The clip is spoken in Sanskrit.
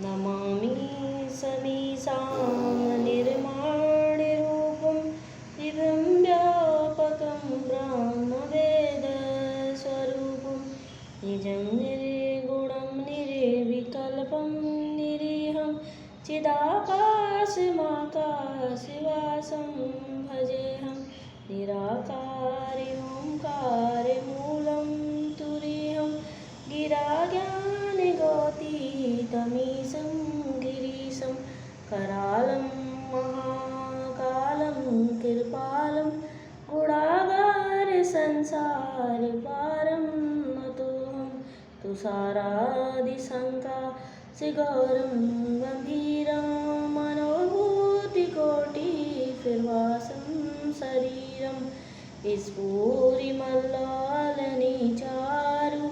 नमामि समीशां निर्माणरूपं दिव्यं व्यापकं ब्रह्मवेदस्वरूपं निजं निर्गुणं निर्विकल्पं निरीहं चिदाकाशमाकाशवासं भजेऽहं निराकारि ओङ्कारमूलं तुरीयं गिराज्ञानगोतीतमीशं गिरीशं करालं महाकालं कृपालं गुणागारसंसारपारं नतोऽहं तुषारादिसङ्काशगौरं गम्भीरं मनोभूतिकोटिभिर्वासं शरीरं स्फुरिमल्लालनिचारु